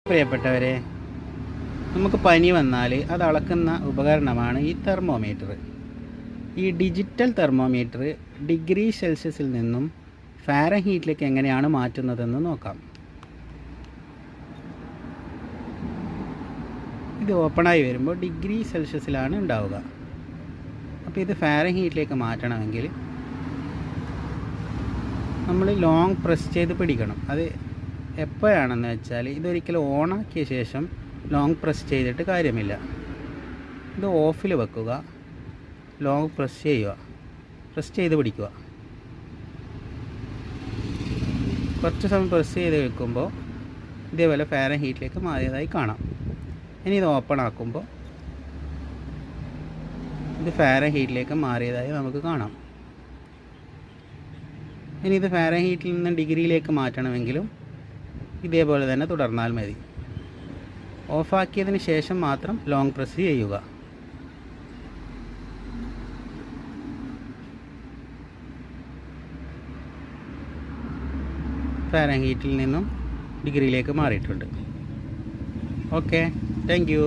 പ്രിയപ്പെട്ടവരെ, നമുക്ക് പനി വന്നാൽ അത് അളക്കുന്ന ഉപകരണമാണ് ഈ തെർമോമീറ്റർ. ഈ ഡിജിറ്റൽ തെർമോമീറ്റർ ഡിഗ്രി സെൽഷ്യസിൽ നിന്നും ഫാരൻഹീറ്റിലേക്ക് എങ്ങനെയാണ് മാറ്റുന്നതെന്ന് നോക്കാം. ഇത് ഓപ്പണായി വരുമ്പോൾ ഡിഗ്രി സെൽഷ്യസിലാണ് ഉണ്ടാവുക. അപ്പോൾ ഇത് ഫാരൻഹീറ്റിലേക്ക് മാറ്റണമെങ്കിൽ നമ്മൾ ലോങ് പ്രസ് ചെയ്ത് പിടിക്കണം. അത് എപ്പോഴാണെന്ന് വെച്ചാൽ ഇതൊരിക്കലും ഓണാക്കിയ ശേഷം ലോങ് പ്രസ് ചെയ്തിട്ട് കാര്യമില്ല. ഇത് ഓഫിൽ വെക്കുക, ലോങ് പ്രസ് ചെയ്യുക, പ്രസ് ചെയ്ത് പിടിക്കുക. കുറച്ച് സമയം പ്രസ് ചെയ്ത് വെക്കുമ്പോൾ ഇതേപോലെ ഫാരൻഹീറ്റിലേക്ക് മാറിയതായി കാണാം. ഇനി ഇത് ഓപ്പൺ ആക്കുമ്പോൾ ഇത് ഫാരൻഹീറ്റിലേക്ക് മാറിയതായി നമുക്ക് കാണാം. ഇനി ഇത് ഫാരൻഹീറ്റിൽ നിന്ന് ഡിഗ്രിയിലേക്ക് മാറ്റണമെങ്കിലും ഇതേപോലെ തന്നെ തുടർന്നാൽ മതി. ഓഫാക്കിയതിന് ശേഷം മാത്രം ലോങ് പ്രസ് ചെയ്യുക. ഫാരൻഹീറ്റിൽ നിന്നും ഡിഗ്രിയിലേക്ക് മാറിയിട്ടുണ്ട്. Okay, thank you.